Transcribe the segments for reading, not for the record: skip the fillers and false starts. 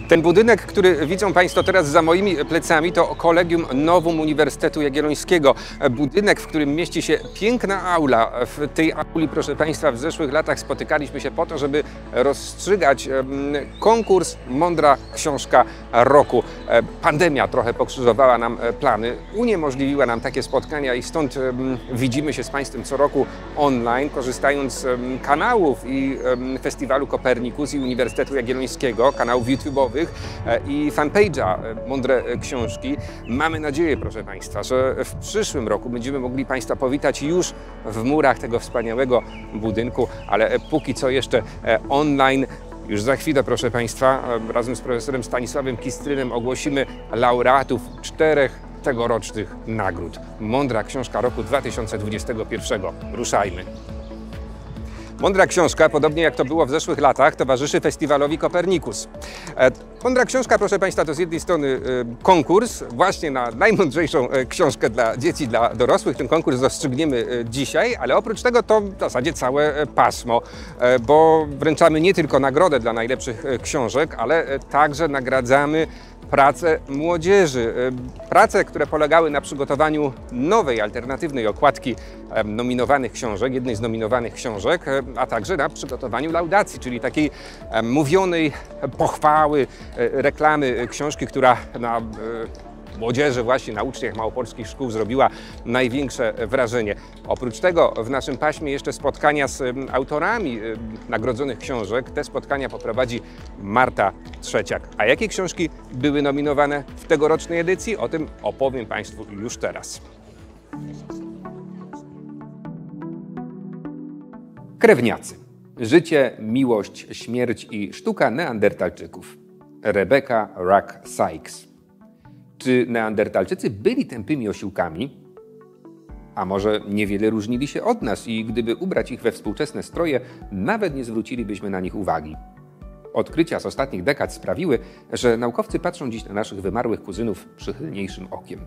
Ten budynek, który widzą Państwo teraz za moimi plecami, to Kolegium Novum Uniwersytetu Jagiellońskiego. Budynek, w którym mieści się piękna aula. W tej auli, proszę Państwa, w zeszłych latach spotykaliśmy się po to, żeby rozstrzygać konkurs Mądra Książka Roku. Pandemia trochę pokrzyżowała nam plany, uniemożliwiła nam takie spotkania i stąd widzimy się z Państwem co roku online, korzystając z kanałów i Festiwalu Kopernikus i Uniwersytetu Jagiellońskiego, kanałów YouTube'owych i fanpage'a Mądre Książki. Mamy nadzieję, proszę Państwa, że w przyszłym roku będziemy mogli Państwa powitać już w murach tego wspaniałego budynku, ale póki co jeszcze online. Już za chwilę, proszę Państwa, razem z profesorem Stanisławem Kistrynem ogłosimy laureatów 4 tegorocznych nagród. Mądra Książka Roku 2021. Ruszajmy. Mądra Książka, podobnie jak to było w zeszłych latach, towarzyszy Festiwalowi Kopernikus. Mądra Książka, proszę Państwa, to z jednej strony konkurs właśnie na najmądrzejszą książkę dla dzieci, dla dorosłych. Ten konkurs rozstrzygniemy dzisiaj, ale oprócz tego to w zasadzie całe pasmo, bo wręczamy nie tylko nagrodę dla najlepszych książek, ale także nagradzamy prace młodzieży. Prace, które polegały na przygotowaniu nowej, alternatywnej okładki nominowanych książek, jednej z nominowanych książek, a także na przygotowaniu laudacji, czyli takiej mówionej pochwały, reklamy książki, która na młodzieży, właśnie na uczniach małopolskich szkół zrobiła największe wrażenie. Oprócz tego w naszym paśmie jeszcze spotkania z autorami nagrodzonych książek. Te spotkania poprowadzi Marta Trzeciak. A jakie książki były nominowane w tegorocznej edycji? O tym opowiem Państwu już teraz. Krewniacy. Życie, miłość, śmierć i sztuka Neandertalczyków. Rebecca Rack Sykes. Czy Neandertalczycy byli tępymi osiłkami? A może niewiele różnili się od nas i gdyby ubrać ich we współczesne stroje, nawet nie zwrócilibyśmy na nich uwagi. Odkrycia z ostatnich dekad sprawiły, że naukowcy patrzą dziś na naszych wymarłych kuzynów przychylniejszym okiem.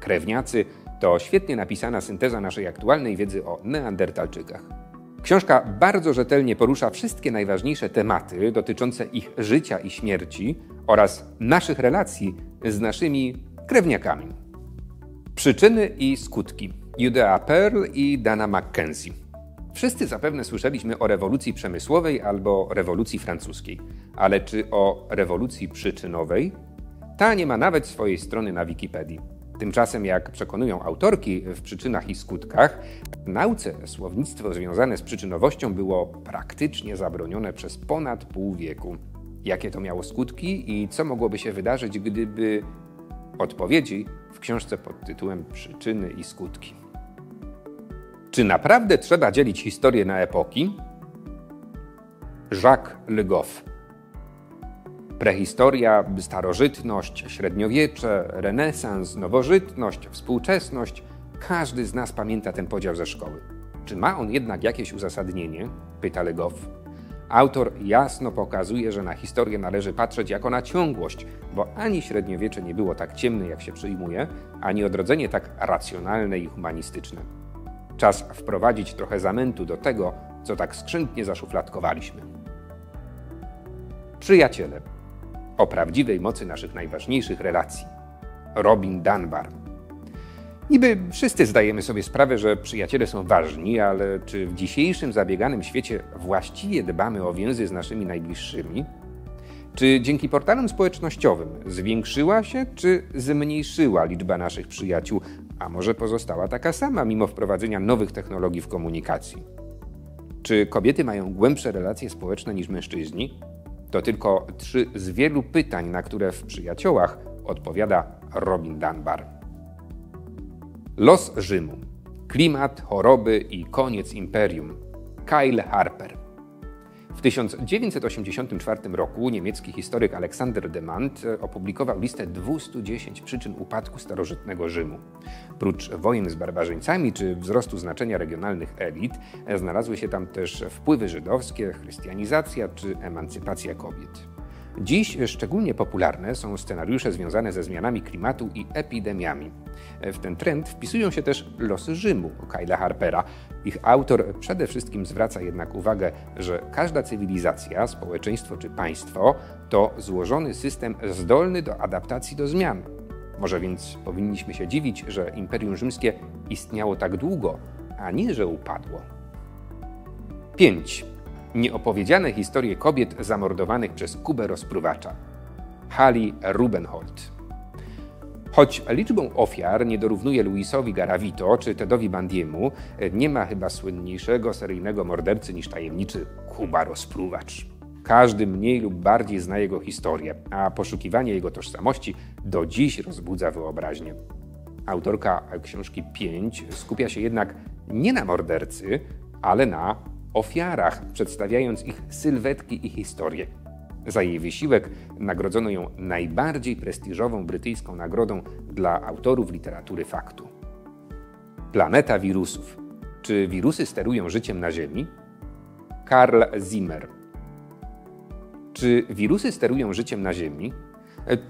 Krewniacy to świetnie napisana synteza naszej aktualnej wiedzy o Neandertalczykach. Książka bardzo rzetelnie porusza wszystkie najważniejsze tematy dotyczące ich życia i śmierci oraz naszych relacji z naszymi krewniakami. Przyczyny i skutki. Judea Pearl i Dana Mackenzie. Wszyscy zapewne słyszeliśmy o rewolucji przemysłowej albo rewolucji francuskiej. Ale czy o rewolucji przyczynowej? Ta nie ma nawet swojej strony na Wikipedii. Tymczasem, jak przekonują autorki w Przyczynach i skutkach, w nauce słownictwo związane z przyczynowością było praktycznie zabronione przez ponad pół wieku. Jakie to miało skutki i co mogłoby się wydarzyć, gdyby... Odpowiedzi w książce pod tytułem Przyczyny i skutki. Czy naprawdę trzeba dzielić historię na epoki? Jacques Le Goff. Prehistoria, starożytność, średniowiecze, renesans, nowożytność, współczesność. Każdy z nas pamięta ten podział ze szkoły. Czy ma on jednak jakieś uzasadnienie? Pyta Le Goff. Autor jasno pokazuje, że na historię należy patrzeć jako na ciągłość, bo ani średniowiecze nie było tak ciemne, jak się przyjmuje, ani odrodzenie tak racjonalne i humanistyczne. Czas wprowadzić trochę zamętu do tego, co tak skrzętnie zaszufladkowaliśmy. Przyjaciele. O prawdziwej mocy naszych najważniejszych relacji. Robin Dunbar. Niby wszyscy zdajemy sobie sprawę, że przyjaciele są ważni, ale czy w dzisiejszym zabieganym świecie właściwie dbamy o więzy z naszymi najbliższymi? Czy dzięki portalom społecznościowym zwiększyła się czy zmniejszyła liczba naszych przyjaciół, a może pozostała taka sama mimo wprowadzenia nowych technologii w komunikacji? Czy kobiety mają głębsze relacje społeczne niż mężczyźni? To tylko 3 z wielu pytań, na które w Przyjaciołach odpowiada Robin Dunbar. Los Rzymu. Klimat, choroby i koniec imperium. Kyle Harper. W 1984 roku niemiecki historyk Alexander de Mant opublikował listę 210 przyczyn upadku starożytnego Rzymu. Prócz wojen z barbarzyńcami czy wzrostu znaczenia regionalnych elit, znalazły się tam też wpływy żydowskie, chrystianizacja czy emancypacja kobiet. Dziś szczególnie popularne są scenariusze związane ze zmianami klimatu i epidemiami. W ten trend wpisują się też Losy Rzymu Kyla Harpera. Ich autor przede wszystkim zwraca jednak uwagę, że każda cywilizacja, społeczeństwo czy państwo to złożony system zdolny do adaptacji do zmian. Może więc powinniśmy się dziwić, że Imperium Rzymskie istniało tak długo, a nie, że upadło. 5. Nieopowiedziane historie kobiet zamordowanych przez Kubę rozpruwacza. Hallie Rubenhold. Choć liczbą ofiar nie dorównuje Luisowi Garavito czy Tedowi Bundy'emu, nie ma chyba słynniejszego seryjnego mordercy niż tajemniczy Kuba rozpruwacz. Każdy mniej lub bardziej zna jego historię, a poszukiwanie jego tożsamości do dziś rozbudza wyobraźnię. Autorka książki 5 skupia się jednak nie na mordercy, ale na ofiarach, przedstawiając ich sylwetki i historie. Za jej wysiłek nagrodzono ją najbardziej prestiżową brytyjską nagrodą dla autorów literatury faktu. Planeta wirusów. Czy wirusy sterują życiem na Ziemi? Carl Zimmer. Czy wirusy sterują życiem na Ziemi?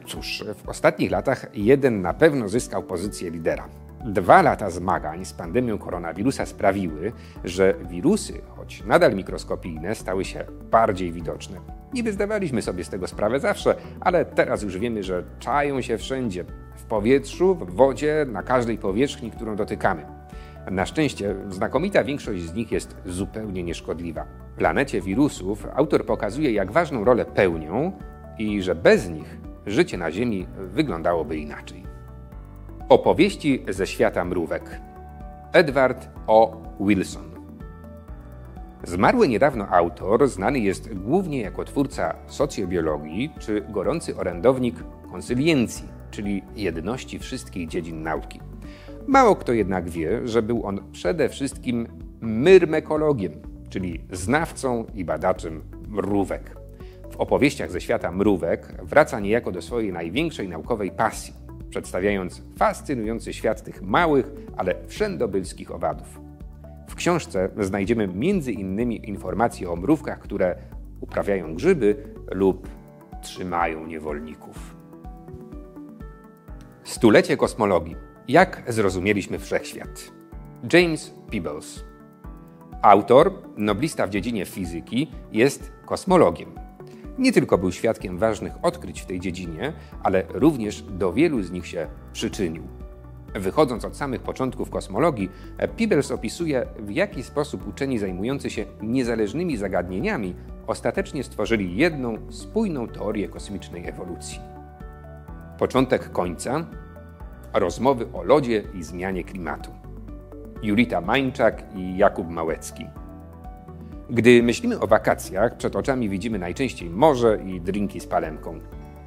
Cóż, w ostatnich latach jeden na pewno zyskał pozycję lidera. 2 lata zmagań z pandemią koronawirusa sprawiły, że wirusy, choć nadal mikroskopijne, stały się bardziej widoczne. Niby zdawaliśmy sobie z tego sprawę zawsze, ale teraz już wiemy, że czają się wszędzie. W powietrzu, w wodzie, na każdej powierzchni, którą dotykamy. Na szczęście znakomita większość z nich jest zupełnie nieszkodliwa. Planecie wirusów autor pokazuje, jak ważną rolę pełnią i że bez nich życie na Ziemi wyglądałoby inaczej. Opowieści ze świata mrówek. Edward O. Wilson. Zmarły niedawno autor znany jest głównie jako twórca socjobiologii czy gorący orędownik konsyliencji, czyli jedności wszystkich dziedzin nauki. Mało kto jednak wie, że był on przede wszystkim myrmekologiem, czyli znawcą i badaczem mrówek. W opowieściach ze świata mrówek wraca niejako do swojej największej naukowej pasji, przedstawiając fascynujący świat tych małych, ale wszędobylskich owadów. W książce znajdziemy m.in. informacje o mrówkach, które uprawiają grzyby lub trzymają niewolników. Stulecie kosmologii. Jak zrozumieliśmy wszechświat? James Peebles. Autor, noblista w dziedzinie fizyki, jest kosmologiem. Nie tylko był świadkiem ważnych odkryć w tej dziedzinie, ale również do wielu z nich się przyczynił. Wychodząc od samych początków kosmologii, Peebles opisuje, w jaki sposób uczeni zajmujący się niezależnymi zagadnieniami ostatecznie stworzyli jedną spójną teorię kosmicznej ewolucji. Początek końca. Rozmowy o lodzie i zmianie klimatu. Julita Mańczak i Jakub Małecki. Gdy myślimy o wakacjach, przed oczami widzimy najczęściej morze i drinki z palemką.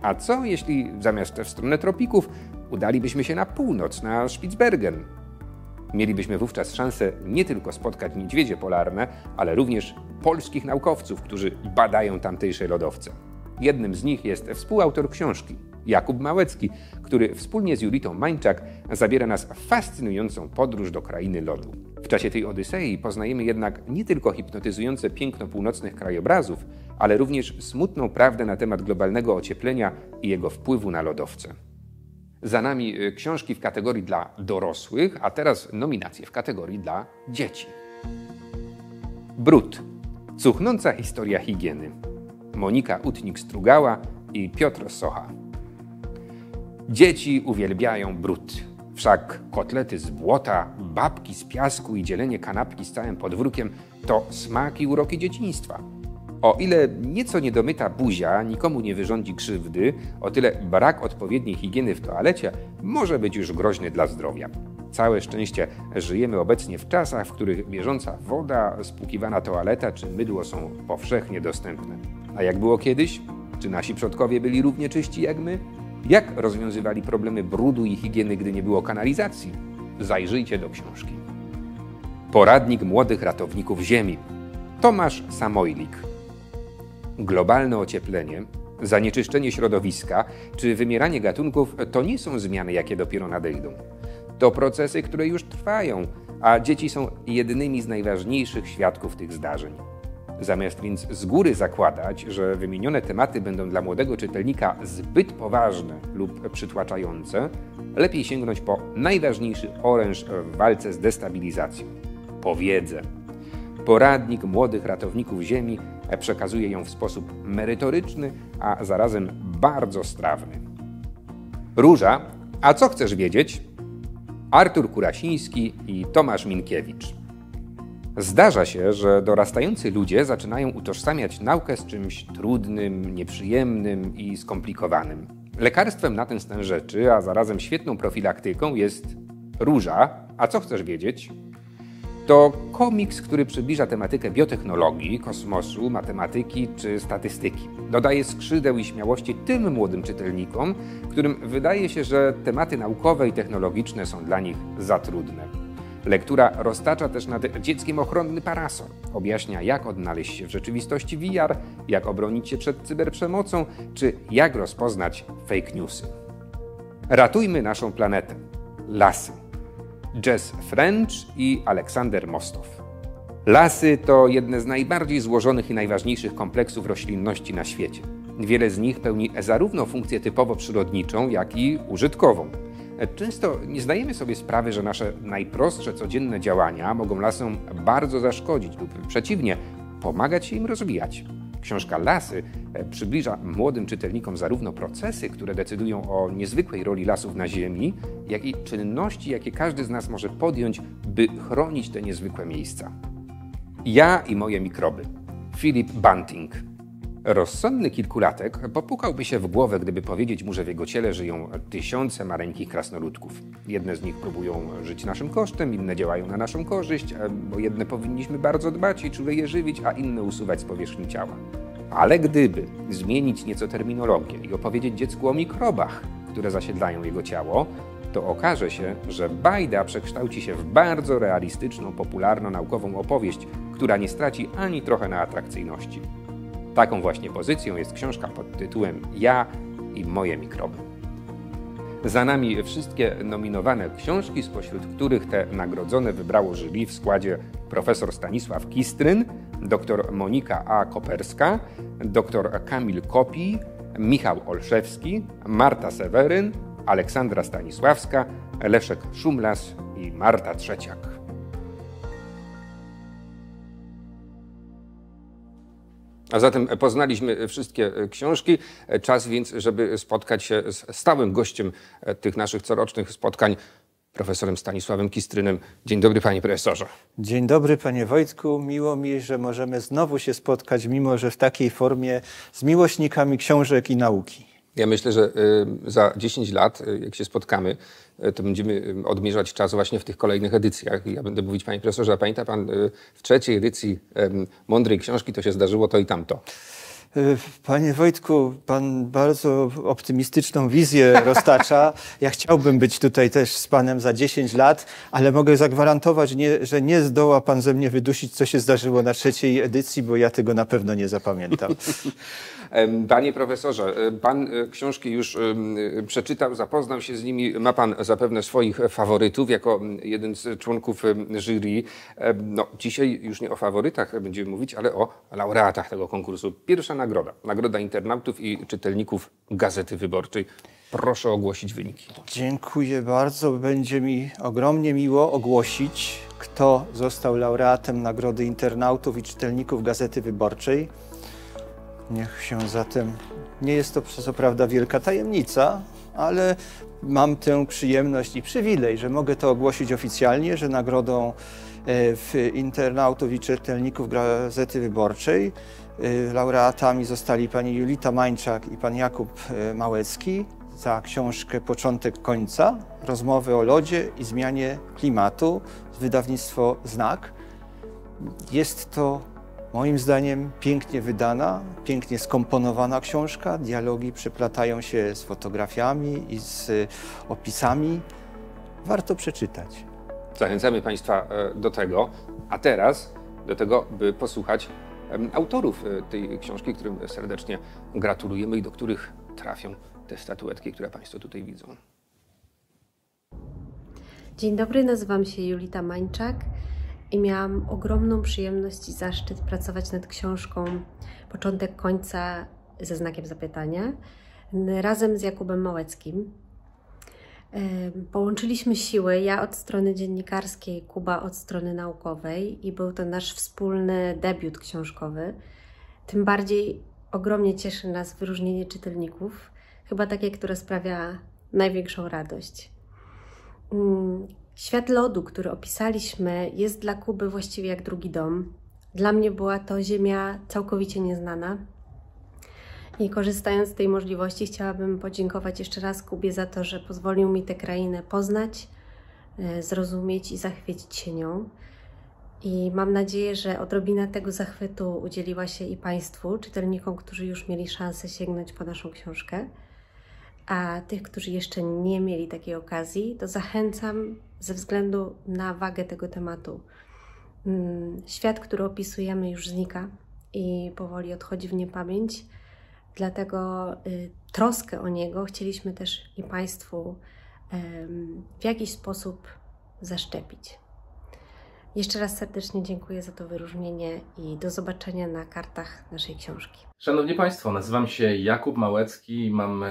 A co jeśli zamiast w stronę tropików udalibyśmy się na północ, na Spitsbergen? Mielibyśmy wówczas szansę nie tylko spotkać niedźwiedzie polarne, ale również polskich naukowców, którzy badają tamtejsze lodowce. Jednym z nich jest współautor książki, Jakub Małecki, który wspólnie z Julitą Mańczak zabiera nas w fascynującą podróż do krainy lodu. W czasie tej odysei poznajemy jednak nie tylko hipnotyzujące piękno północnych krajobrazów, ale również smutną prawdę na temat globalnego ocieplenia i jego wpływu na lodowce. Za nami książki w kategorii dla dorosłych, a teraz nominacje w kategorii dla dzieci. Brud. Cuchnąca historia higieny. Monika Utnik-Strugała i Piotr Socha. Dzieci uwielbiają brud. Wszak kotlety z błota, babki z piasku i dzielenie kanapki z całym podwórkiem to smak i uroki dzieciństwa. O ile nieco niedomyta buzia nikomu nie wyrządzi krzywdy, o tyle brak odpowiedniej higieny w toalecie może być już groźny dla zdrowia. Całe szczęście żyjemy obecnie w czasach, w których bieżąca woda, spłukiwana toaleta czy mydło są powszechnie dostępne. A jak było kiedyś? Czy nasi przodkowie byli równie czyści jak my? Jak rozwiązywali problemy brudu i higieny, gdy nie było kanalizacji? Zajrzyjcie do książki. Poradnik młodych ratowników Ziemi. Tomasz Samojlik. Globalne ocieplenie, zanieczyszczenie środowiska czy wymieranie gatunków to nie są zmiany, jakie dopiero nadejdą. To procesy, które już trwają, a dzieci są jednymi z najważniejszych świadków tych zdarzeń. Zamiast więc z góry zakładać, że wymienione tematy będą dla młodego czytelnika zbyt poważne lub przytłaczające, lepiej sięgnąć po najważniejszy oręż w walce z destabilizacją – po wiedzę. Poradnik młodych ratowników Ziemi przekazuje ją w sposób merytoryczny, a zarazem bardzo strawny. Róża, a co chcesz wiedzieć? Artur Kurasiński i Tomasz Minkiewicz. Zdarza się, że dorastający ludzie zaczynają utożsamiać naukę z czymś trudnym, nieprzyjemnym i skomplikowanym. Lekarstwem na ten stan rzeczy, a zarazem świetną profilaktyką jest Róża, a co chcesz wiedzieć? To komiks, który przybliża tematykę biotechnologii, kosmosu, matematyki czy statystyki. Dodaje skrzydeł i śmiałości tym młodym czytelnikom, którym wydaje się, że tematy naukowe i technologiczne są dla nich za trudne. Lektura roztacza też nad dzieckiem ochronny parasol. Objaśnia, jak odnaleźć się w rzeczywistości VR, jak obronić się przed cyberprzemocą, czy jak rozpoznać fake newsy. Ratujmy naszą planetę. Lasy. Jess French i Aleksander Mostow. Lasy to jedne z najbardziej złożonych i najważniejszych kompleksów roślinności na świecie. Wiele z nich pełni zarówno funkcję typowo przyrodniczą, jak i użytkową. Często nie zdajemy sobie sprawy, że nasze najprostsze codzienne działania mogą lasom bardzo zaszkodzić lub przeciwnie, pomagać się im rozwijać. Książka Lasy przybliża młodym czytelnikom zarówno procesy, które decydują o niezwykłej roli lasów na Ziemi, jak i czynności, jakie każdy z nas może podjąć, by chronić te niezwykłe miejsca. Ja i moje mikroby. Philip Bunting. Rozsądny kilkulatek popukałby się w głowę, gdyby powiedzieć mu, że w jego ciele żyją tysiące maleńkich krasnoludków. Jedne z nich próbują żyć naszym kosztem, inne działają na naszą korzyść, bo jedne powinniśmy bardzo dbać i czule je żywić, a inne usuwać z powierzchni ciała. Ale gdyby zmienić nieco terminologię i opowiedzieć dziecku o mikrobach, które zasiedlają jego ciało, to okaże się, że bajda przekształci się w bardzo realistyczną, popularno-naukową opowieść, która nie straci ani trochę na atrakcyjności. Taką właśnie pozycją jest książka pod tytułem Ja i moje mikroby. Za nami wszystkie nominowane książki, spośród których te nagrodzone wybrało jury w składzie profesor Stanisław Kistryn, dr Monika A. Koperska, dr Kamil Kopij, Michał Olszewski, Marta Seweryn, Aleksandra Stanisławska, Leszek Szumlas i Marta Trzeciak. A zatem poznaliśmy wszystkie książki. Czas więc, żeby spotkać się z stałym gościem tych naszych corocznych spotkań, profesorem Stanisławem Kistrynem. Dzień dobry, panie profesorze. Dzień dobry, panie Wojtku. Miło mi, że możemy znowu się spotkać, mimo że w takiej formie, z miłośnikami książek i nauki. Ja myślę, że za 10 lat, jak się spotkamy, to będziemy odmierzać czas właśnie w tych kolejnych edycjach. Ja będę mówić, panie profesorze, a pamięta pan, w trzeciej edycji Mądrej Książki to się zdarzyło to i tamto. Panie Wojtku, pan bardzo optymistyczną wizję roztacza. Ja chciałbym być tutaj też z panem za 10 lat, ale mogę zagwarantować, że nie zdoła pan ze mnie wydusić, co się zdarzyło na trzeciej edycji, bo ja tego na pewno nie zapamiętam. Panie profesorze, pan książki już przeczytał, zapoznał się z nimi, ma pan zapewne swoich faworytów jako jeden z członków jury. No, dzisiaj już nie o faworytach będziemy mówić, ale o laureatach tego konkursu. Pierwsza nagroda, nagroda internautów i czytelników Gazety Wyborczej. Proszę ogłosić wyniki. Dziękuję bardzo. Będzie mi ogromnie miło ogłosić, kto został laureatem Nagrody Internautów i Czytelników Gazety Wyborczej. Niech się zatem, nie jest to co prawda wielka tajemnica, ale mam tę przyjemność i przywilej, że mogę to ogłosić oficjalnie, że nagrodą internautów i czytelników Gazety Wyborczej laureatami zostali pani Julita Mańczak i pan Jakub Małecki za książkę Początek końca, rozmowy o lodzie i zmianie klimatu, wydawnictwo Znak. Jest to moim zdaniem pięknie wydana, pięknie skomponowana książka. Dialogi przeplatają się z fotografiami i z opisami. Warto przeczytać. Zachęcamy państwa do tego, a teraz do tego, by posłuchać autorów tej książki, którym serdecznie gratulujemy i do których trafią te statuetki, które państwo tutaj widzą. Dzień dobry, nazywam się Julita Mańczak. i miałam ogromną przyjemność i zaszczyt pracować nad książką Początek końca ze znakiem zapytania razem z Jakubem Małeckim. Połączyliśmy siły, ja od strony dziennikarskiej, Kuba od strony naukowej i był to nasz wspólny debiut książkowy. Tym bardziej ogromnie cieszy nas wyróżnienie czytelników, chyba takie, które sprawia największą radość. Świat lodu, który opisaliśmy, jest dla Kuby właściwie jak drugi dom. Dla mnie była to ziemia całkowicie nieznana. I korzystając z tej możliwości, chciałabym podziękować jeszcze raz Kubie za to, że pozwolił mi tę krainę poznać, zrozumieć i zachwycić się nią. I mam nadzieję, że odrobina tego zachwytu udzieliła się i Państwu, czytelnikom, którzy już mieli szansę sięgnąć po naszą książkę. A tych, którzy jeszcze nie mieli takiej okazji, to zachęcam ze względu na wagę tego tematu. Świat, który opisujemy, już znika i powoli odchodzi w niepamięć. Dlatego troskę o niego chcieliśmy też i Państwu w jakiś sposób zaszczepić. Jeszcze raz serdecznie dziękuję za to wyróżnienie i do zobaczenia na kartach naszej książki. Szanowni Państwo, nazywam się Jakub Małecki i mam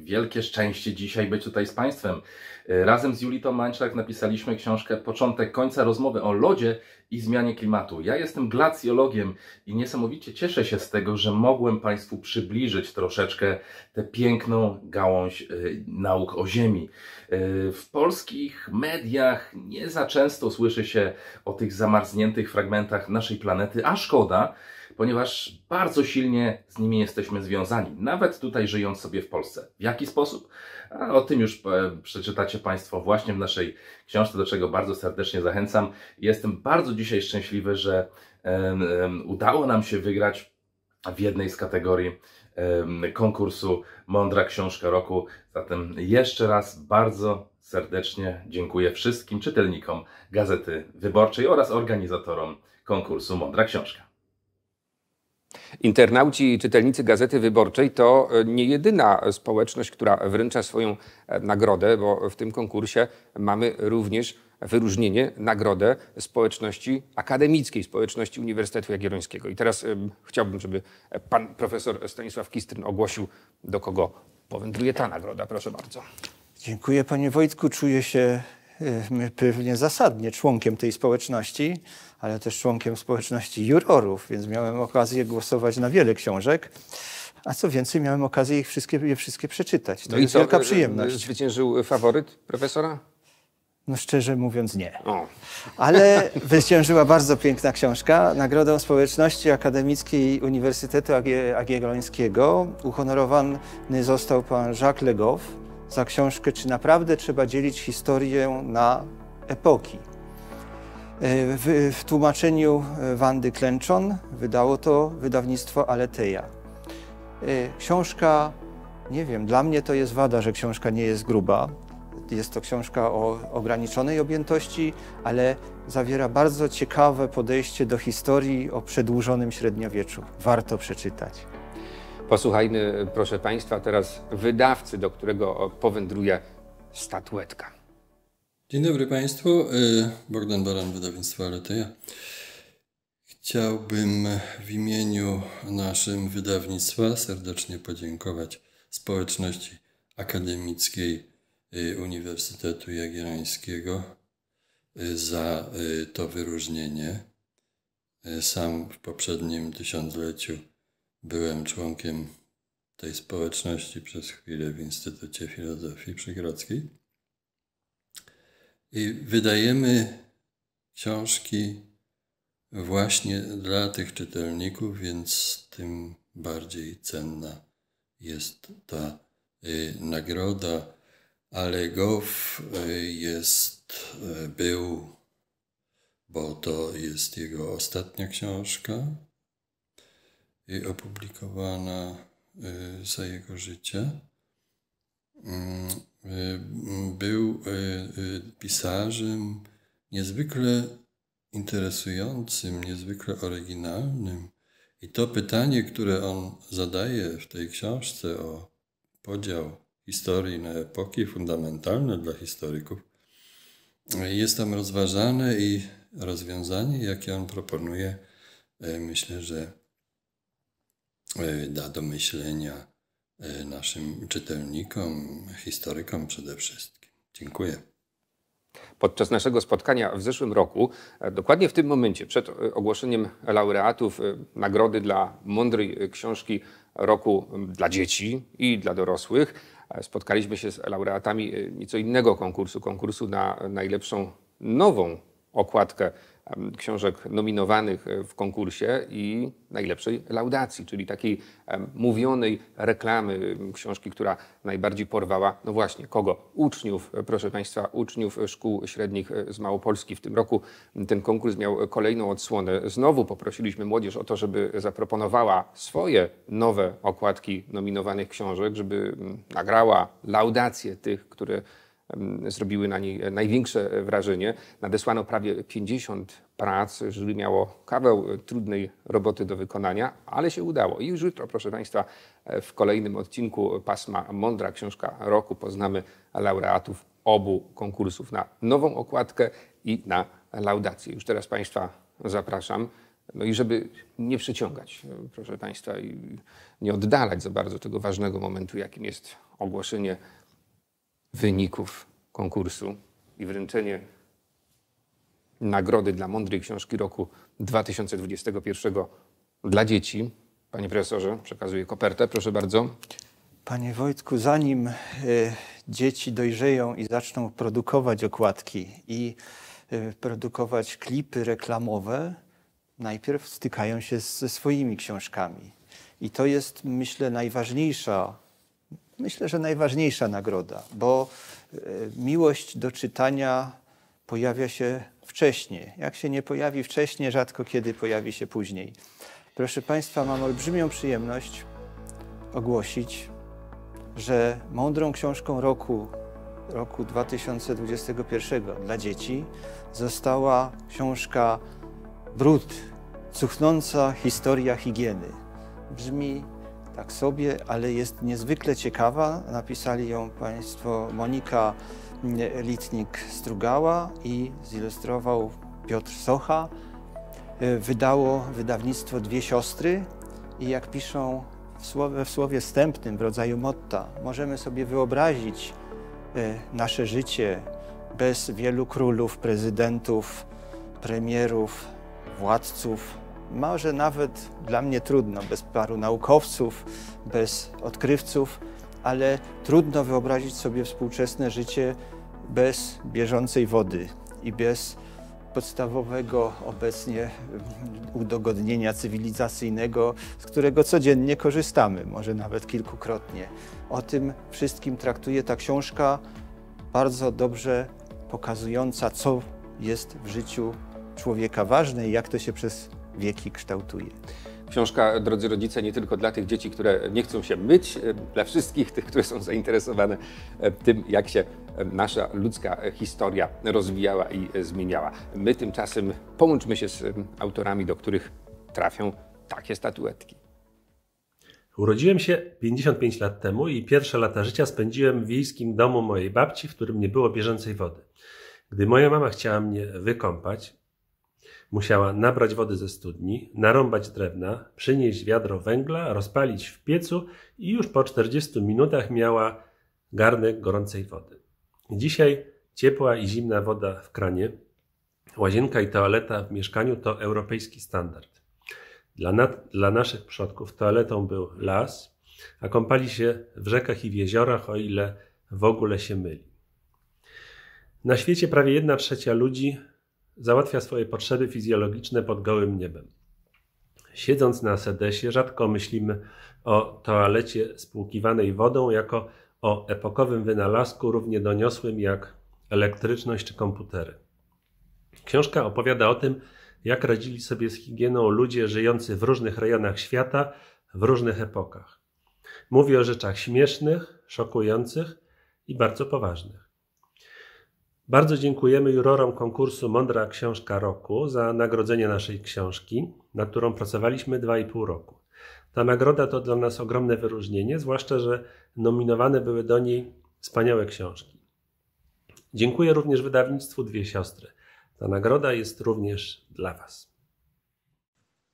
wielkie szczęście dzisiaj być tutaj z Państwem. Razem z Julitą Mańczak napisaliśmy książkę Początek końca, rozmowy o lodzie i zmianie klimatu. Ja jestem glacjologiem i niesamowicie cieszę się z tego, że mogłem Państwu przybliżyć troszeczkę tę piękną gałąź nauk o Ziemi. W polskich mediach nie za często słyszy się o tych zamarzniętych fragmentach naszej planety, a szkoda, ponieważ bardzo silnie z nimi jesteśmy związani, nawet tutaj żyjąc sobie w Polsce. W jaki sposób? A o tym już przeczytacie Państwo właśnie w naszej książce, do czego bardzo serdecznie zachęcam. Jestem bardzo dzisiaj szczęśliwy, że udało nam się wygrać w jednej z kategorii konkursu Mądra Książka Roku. Zatem jeszcze raz bardzo serdecznie dziękuję wszystkim czytelnikom Gazety Wyborczej oraz organizatorom konkursu Mądra Książka. Internauci i czytelnicy Gazety Wyborczej to nie jedyna społeczność, która wręcza swoją nagrodę, bo w tym konkursie mamy również wyróżnienie, nagrodę społeczności akademickiej, społeczności Uniwersytetu Jagiellońskiego. I teraz chciałbym, żeby pan profesor Stanisław Kistryn ogłosił, do kogo powędruje ta nagroda. Proszę bardzo. Dziękuję, panie Wojtku. Czuję się pewnie zasadnie członkiem tej społeczności, ale też członkiem społeczności jurorów, więc miałem okazję głosować na wiele książek, a co więcej, miałem okazję je wszystkie przeczytać. To jest wielka przyjemność. Zwyciężył faworyt profesora? No szczerze mówiąc nie. O. Ale zwyciężyła bardzo piękna książka. Nagrodą Społeczności Akademickiej Uniwersytetu Jagiellońskiego uhonorowany został pan Jacques Le Goff za książkę Czy naprawdę trzeba dzielić historię na epoki? W tłumaczeniu Wandy Klęczon wydało to wydawnictwo Aleteia. Książka, nie wiem, dla mnie to jest wada, że książka nie jest gruba. Jest to książka o ograniczonej objętości, ale zawiera bardzo ciekawe podejście do historii o przedłużonym średniowieczu. Warto przeczytać. Posłuchajmy, proszę Państwa, teraz wydawcy, do którego powędruje statuetka. Dzień dobry Państwu, Bogdan Baran, wydawnictwo Aleteia. Chciałbym w imieniu naszym wydawnictwa serdecznie podziękować społeczności akademickiej Uniwersytetu Jagiellońskiego za to wyróżnienie. Sam w poprzednim tysiącleciu byłem członkiem tej społeczności przez chwilę w Instytucie Filozofii Przygrodzkiej. I wydajemy książki właśnie dla tych czytelników, więc tym bardziej cenna jest ta nagroda. Ale Goff był, bo to jest jego ostatnia książka opublikowana za jego życia. Był pisarzem niezwykle interesującym, niezwykle oryginalnym. I to pytanie, które on zadaje w tej książce o podział historii na epoki, fundamentalne dla historyków, jest tam rozważane i rozwiązanie, jakie on proponuje, myślę, że da do myślenia naszym czytelnikom, historykom przede wszystkim. Dziękuję. Podczas naszego spotkania w zeszłym roku, dokładnie w tym momencie, przed ogłoszeniem laureatów nagrody dla mądrej książki roku dla dzieci i dla dorosłych, spotkaliśmy się z laureatami nieco innego konkursu na najlepszą nową okładkę książek nominowanych w konkursie i najlepszej laudacji, czyli takiej mówionej reklamy książki, która najbardziej porwała, no właśnie, kogo? Uczniów, proszę Państwa, uczniów szkół średnich z Małopolski. W tym roku ten konkurs miał kolejną odsłonę. Znowu poprosiliśmy młodzież o to, żeby zaproponowała swoje nowe okładki nominowanych książek, żeby nagrała laudację tych, które zrobiły na niej największe wrażenie. Nadesłano prawie 50 prac, jury miało kawał trudnej roboty do wykonania, ale się udało. I już jutro, proszę Państwa, w kolejnym odcinku pasma Mądra Książka Roku poznamy laureatów obu konkursów na nową okładkę i na laudację. Już teraz Państwa zapraszam. No i żeby nie przyciągać, proszę Państwa, i nie oddalać za bardzo tego ważnego momentu, jakim jest ogłoszenie wyników konkursu i wręczenie nagrody dla mądrej książki roku 2021 dla dzieci. Panie profesorze, przekazuję kopertę, proszę bardzo. Panie Wojtku, zanim dzieci dojrzeją i zaczną produkować okładki i produkować klipy reklamowe, najpierw stykają się ze swoimi książkami. I to jest, myślę, że najważniejsza nagroda, bo miłość do czytania pojawia się wcześniej. Jak się nie pojawi wcześniej, rzadko kiedy pojawi się później. Proszę Państwa, mam olbrzymią przyjemność ogłosić, że mądrą książką roku 2021 dla dzieci została książka Brud, cuchnąca historia higieny. Brzmi tak sobie, ale jest niezwykle ciekawa. Napisali ją Państwo Monika Litnik-Strugała i zilustrował Piotr Socha. Wydało wydawnictwo Dwie Siostry i jak piszą w słowie wstępnym, w rodzaju motta, możemy sobie wyobrazić nasze życie bez wielu królów, prezydentów, premierów, władców. Może nawet dla mnie trudno, bez paru naukowców, bez odkrywców, ale trudno wyobrazić sobie współczesne życie bez bieżącej wody i bez podstawowego obecnie udogodnienia cywilizacyjnego, z którego codziennie korzystamy, może nawet kilkukrotnie. O tym wszystkim traktuje ta książka, bardzo dobrze pokazująca, co jest w życiu człowieka ważne i jak to się przez wieki kształtuje. Książka, drodzy rodzice, nie tylko dla tych dzieci, które nie chcą się myć, dla wszystkich tych, które są zainteresowane tym, jak się nasza ludzka historia rozwijała i zmieniała. My tymczasem połączmy się z autorami, do których trafią takie statuetki. Urodziłem się 55 lat temu i pierwsze lata życia spędziłem w wiejskim domu mojej babci, w którym nie było bieżącej wody. Gdy moja mama chciała mnie wykąpać, musiała nabrać wody ze studni, narąbać drewna, przynieść wiadro węgla, rozpalić w piecu i już po 40 minutach miała garnek gorącej wody. Dzisiaj ciepła i zimna woda w kranie, łazienka i toaleta w mieszkaniu to europejski standard. Dla naszych przodków toaletą był las, a kąpali się w rzekach i w jeziorach, o ile w ogóle się myli. Na świecie prawie 1/3 ludzi załatwia swoje potrzeby fizjologiczne pod gołym niebem. Siedząc na sedesie, rzadko myślimy o toalecie spłukiwanej wodą jako o epokowym wynalazku równie doniosłym jak elektryczność czy komputery. Książka opowiada o tym, jak radzili sobie z higieną ludzie żyjący w różnych rejonach świata w różnych epokach. Mówi o rzeczach śmiesznych, szokujących i bardzo poważnych. Bardzo dziękujemy jurorom konkursu Mądra Książka Roku za nagrodzenie naszej książki, nad którą pracowaliśmy 2,5 roku. Ta nagroda to dla nas ogromne wyróżnienie, zwłaszcza że nominowane były do niej wspaniałe książki. Dziękuję również wydawnictwu Dwie Siostry. Ta nagroda jest również dla Was.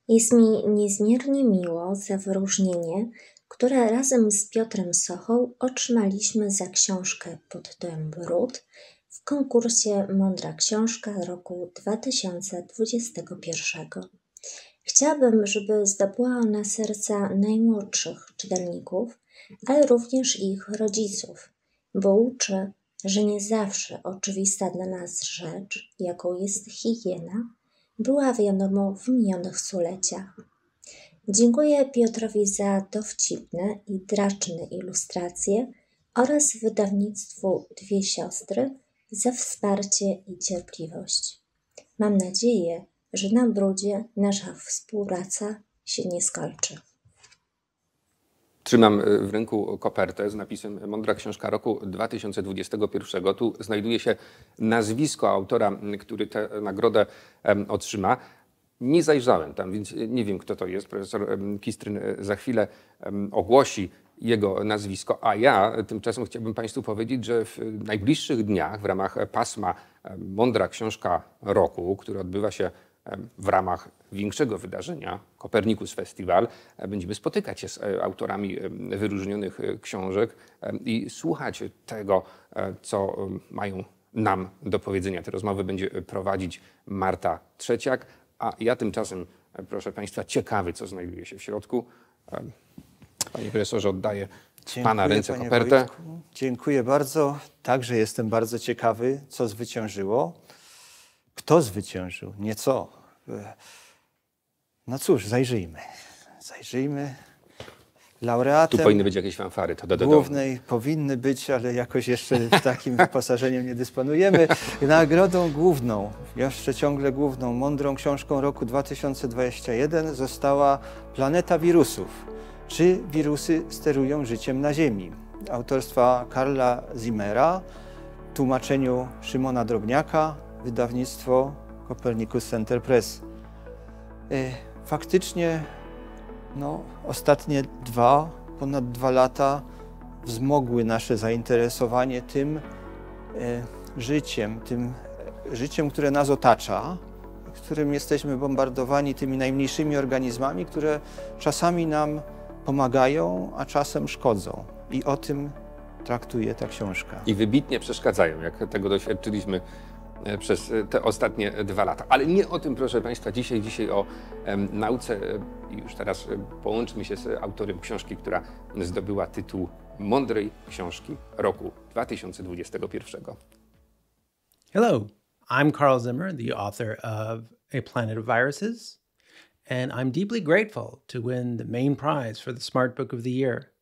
Jest mi niezmiernie miło za wyróżnienie, które razem z Piotrem Sochą otrzymaliśmy za książkę Pod tytułem Brud w konkursie Mądra Książka roku 2021. Chciałabym, żeby zdobyła ona serca najmłodszych czytelników, ale również ich rodziców, bo uczy, że nie zawsze oczywista dla nas rzecz, jaką jest higiena, była wiadomą w minionych stuleciach. Dziękuję Piotrowi za dowcipne i draczne ilustracje oraz wydawnictwu Dwie Siostry za wsparcie i cierpliwość. Mam nadzieję, że na brudzie nasza współpraca się nie skończy. Trzymam w ręku kopertę z napisem Mądra Książka roku 2021. Tu znajduje się nazwisko autora, który tę nagrodę otrzyma. Nie zajrzałem tam, więc nie wiem, kto to jest. Profesor Kistryn za chwilę ogłosi jego nazwisko, a ja tymczasem chciałbym Państwu powiedzieć, że w najbliższych dniach w ramach pasma Mądra Książka roku, które odbywa się w ramach większego wydarzenia Copernicus Festival, będziemy spotykać się z autorami wyróżnionych książek i słuchać tego, co mają nam do powiedzenia. Te rozmowy będzie prowadzić Marta Trzeciak, a ja tymczasem, proszę Państwa, ciekawy, co znajduje się w środku. Panie profesorze, oddaję w Pana ręce kopertę. Wojtku. Dziękuję bardzo. Także jestem bardzo ciekawy, co zwyciężyło. Kto zwyciężył? Nie co. No cóż, zajrzyjmy. Laureatem Tu powinny być jakieś fanfary. głównej powinny być, ale jakoś jeszcze takim wyposażeniem nie dysponujemy. Nagrodą główną, jeszcze ciągle główną, mądrą książką roku 2021 została Planeta Wirusów. Czy wirusy sterują życiem na Ziemi? Autorstwa Karla Zimmera, w tłumaczeniu Szymona Drobniaka, wydawnictwo Copernicus Center Press. Faktycznie ostatnie ponad 2 lata wzmogły nasze zainteresowanie tym życiem, które nas otacza, którym jesteśmy bombardowani tymi najmniejszymi organizmami, które czasami nam pomagają, a czasem szkodzą. I o tym traktuje ta książka. I wybitnie przeszkadzają, jak tego doświadczyliśmy przez te ostatnie 2 lata. Ale nie o tym, proszę Państwa, dzisiaj o nauce. I już teraz połączmy się z autorem książki, która zdobyła tytuł Mądrej Książki roku 2021. Hello, I'm Carl Zimmer, the author of A Planet of Viruses, and I'm deeply grateful to win the main prize for the Smart Book of the Year.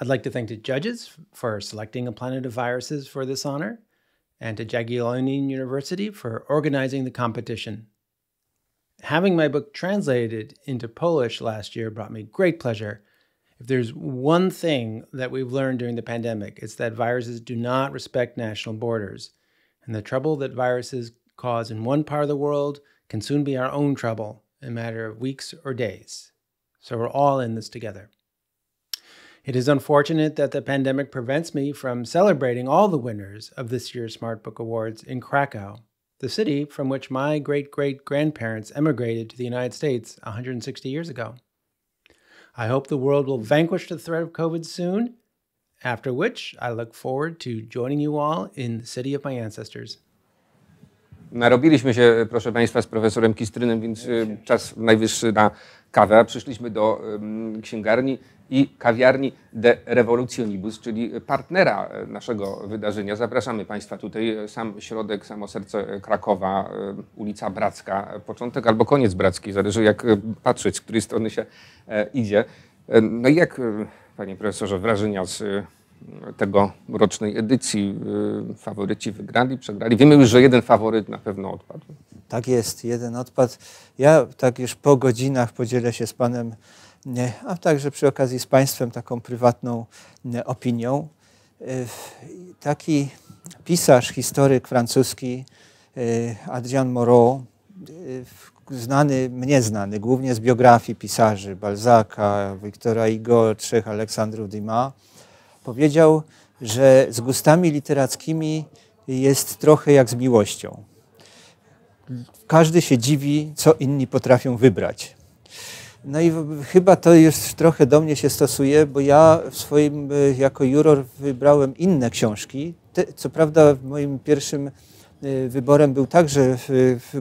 I'd like to thank the judges for selecting A Planet of Viruses for this honor, and to Jagiellonian University for organizing the competition. Having my book translated into Polish last year brought me great pleasure. If there's one thing that we've learned during the pandemic, it's that viruses do not respect national borders. And the trouble that viruses cause in one part of the world can soon be our own trouble in a matter of weeks or days. So we're all in this together. It is unfortunate that the pandemic prevents me from celebrating all the winners of this year's Smart Book Awards in Krakow, the city from which my great-great-grandparents emigrated to the United States 160 years ago. I hope the world will vanquish the threat of COVID soon, after which I look forward to joining you all in the city of my ancestors. Narobiliśmy się, proszę Państwa, z profesorem Kistrynem, więc czas najwyższy na kawę. Przyszliśmy do księgarni i kawiarni De Revolutionibus, czyli partnera naszego wydarzenia. Zapraszamy Państwa tutaj, sam środek, samo serce Krakowa, ulica Bracka, początek albo koniec Brackiej, zależy jak patrzeć, z której strony się idzie. No i jak, panie profesorze, wrażenia z tegorocznej edycji? Faworyci wygrali, przegrali? Wiemy już, że jeden faworyt na pewno odpadł. Tak jest, jeden odpadł. Ja tak już po godzinach podzielę się z panem, a także przy okazji z państwem taką prywatną opinią. Taki pisarz, historyk francuski Adrien Moreau, mnie znany głównie z biografii pisarzy Balzaca, Wiktora Hugo, 3 Aleksandrów Dumas, powiedział, że z gustami literackimi jest trochę jak z miłością. każdy się dziwi, co inni potrafią wybrać. No i chyba to już trochę do mnie się stosuje, bo ja jako juror wybrałem inne książki. Co prawda moim pierwszym wyborem był także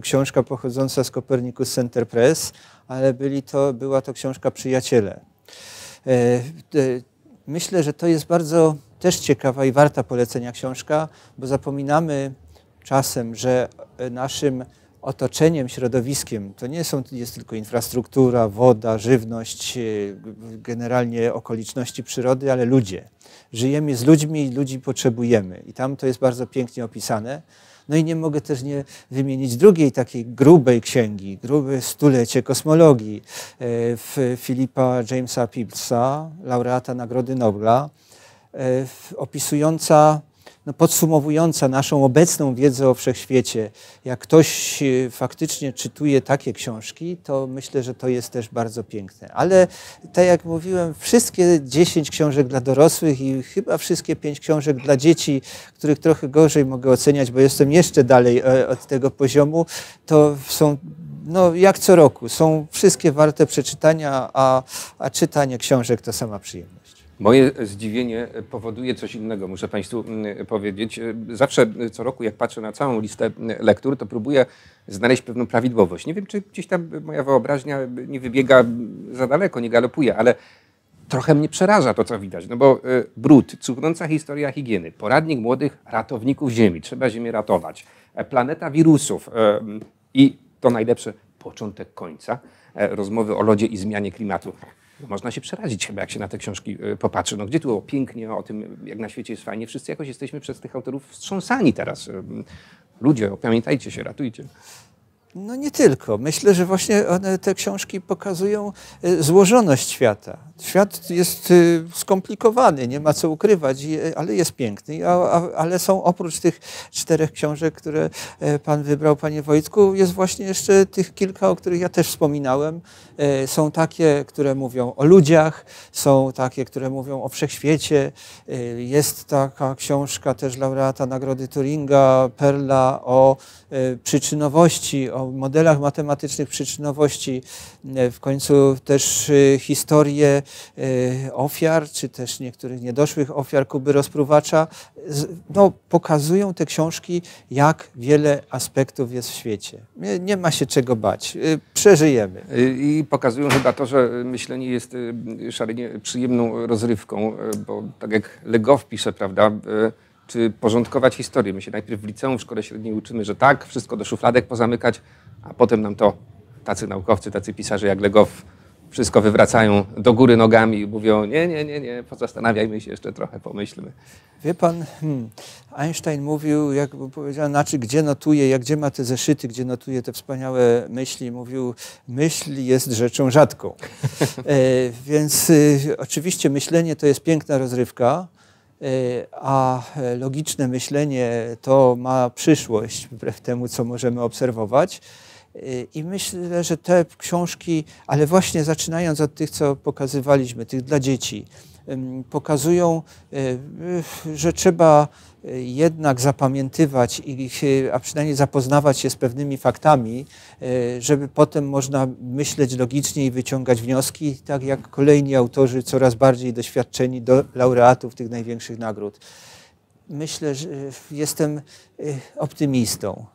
książka pochodząca z Copernicus Center Press, ale była to książka Przyjaciele. Myślę, że to jest bardzo też ciekawa i warta polecenia książka, bo zapominamy czasem, że naszym otoczeniem, środowiskiem to nie jest tylko infrastruktura, woda, żywność, generalnie okoliczności przyrody, ale ludzie. Żyjemy z ludźmi i ludzi potrzebujemy. I tam to jest bardzo pięknie opisane. No i nie mogę też nie wymienić drugiej takiej grubej księgi, grube stulecie kosmologii Philipa Jamesa Peablesa, laureata Nagrody Nobla, opisująca, podsumowująca naszą obecną wiedzę o wszechświecie. Jak ktoś faktycznie czytuje takie książki, to myślę, że to jest też bardzo piękne. Ale tak jak mówiłem, wszystkie 10 książek dla dorosłych i chyba wszystkie 5 książek dla dzieci, których trochę gorzej mogę oceniać, bo jestem jeszcze dalej od tego poziomu, to są jak co roku. Są wszystkie warte przeczytania, a czytanie książek to sama przyjemność. Moje zdziwienie powoduje coś innego, muszę Państwu powiedzieć. Zawsze co roku, jak patrzę na całą listę lektur, to próbuję znaleźć pewną prawidłowość. Nie wiem, czy gdzieś tam moja wyobraźnia nie wybiega za daleko, nie galopuje, ale trochę mnie przeraża to, co widać. No bo Brud, cuchnąca historia higieny, poradnik młodych ratowników Ziemi, trzeba Ziemię ratować, planeta wirusów i to najlepsze, początek końca, rozmowy o lodzie i zmianie klimatu. Można się przerazić chyba, jak się na te książki popatrzy. No gdzie tu o pięknie, o tym, jak na świecie jest fajnie. Wszyscy jakoś jesteśmy przez tych autorów wstrząsani teraz. Ludzie, opamiętajcie się, ratujcie. No nie tylko. Myślę, że właśnie te książki pokazują złożoność świata. Świat jest skomplikowany, nie ma co ukrywać, ale jest piękny. Ale są oprócz tych 4 książek, które Pan wybrał, Panie Wojtku, jest właśnie jeszcze tych kilka, o których ja też wspominałem. Są takie, które mówią o ludziach, są takie, które mówią o wszechświecie. Jest taka książka też laureata Nagrody Turinga, Perla, o przyczynowości, o modelach matematycznych przyczynowości. W końcu też historię ofiar, czy też niektórych niedoszłych ofiar Kuby Rozpruwacza. Pokazują te książki, jak wiele aspektów jest w świecie. Nie ma się czego bać. Przeżyjemy. I pokazują chyba to, że myślenie jest szalenie przyjemną rozrywką, bo tak jak Legow pisze, prawda, czy porządkować historię. My się najpierw w liceum, w szkole średniej uczymy, że tak, wszystko do szufladek pozamykać, a potem nam to tacy naukowcy, tacy pisarze jak Legow wszystko wywracają do góry nogami i mówią nie, pozastanawiajmy się jeszcze trochę, pomyślmy. Wie pan, Einstein mówił, jak powiedział, gdzie notuje, gdzie ma te zeszyty, gdzie notuje te wspaniałe myśli, mówił, myśl jest rzeczą rzadką. Więc oczywiście myślenie to jest piękna rozrywka, a logiczne myślenie to ma przyszłość, wbrew temu, co możemy obserwować. I myślę, że te książki, ale właśnie zaczynając od tych, co pokazywaliśmy, tych dla dzieci, pokazują, że trzeba jednak zapamiętywać, a przynajmniej zapoznawać się z pewnymi faktami, żeby potem można myśleć logicznie i wyciągać wnioski, tak jak kolejni autorzy, coraz bardziej doświadczeni, do laureatów tych największych nagród. Myślę, że jestem optymistą.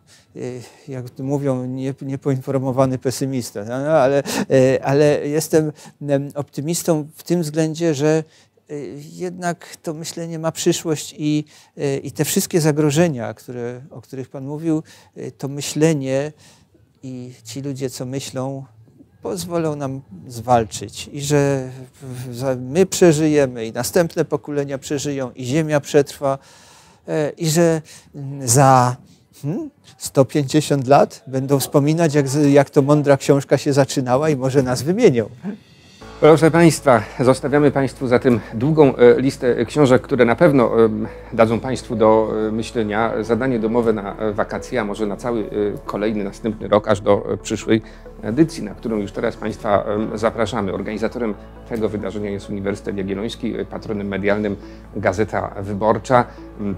Jak mówią, niepoinformowany pesymista, ale jestem optymistą w tym względzie, że jednak to myślenie ma przyszłość i te wszystkie zagrożenia, o których Pan mówił, to myślenie i ci ludzie, co myślą, pozwolą nam zwalczyć i że my przeżyjemy i następne pokolenia przeżyją i Ziemia przetrwa i że za 150 lat będą wspominać, jak to mądra książka się zaczynała i może nas wymienią. Proszę Państwa, zostawiamy Państwu zatem długą listę książek, które na pewno dadzą Państwu do myślenia. Zadanie domowe na wakacje, a może na cały kolejny, następny rok, aż do przyszłej edycji, na którą już teraz Państwa zapraszamy. Organizatorem tego wydarzenia jest Uniwersytet Jagielloński, patronem medialnym Gazeta Wyborcza,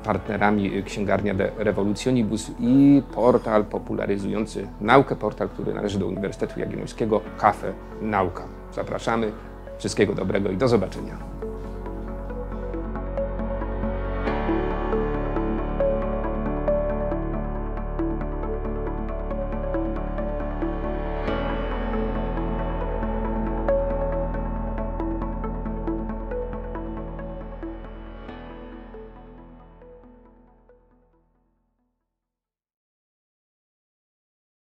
partnerami Księgarnia De Revolutionibus i portal popularyzujący naukę, portal, który należy do Uniwersytetu Jagiellońskiego, Cafe Nauka. Zapraszamy, wszystkiego dobrego i do zobaczenia.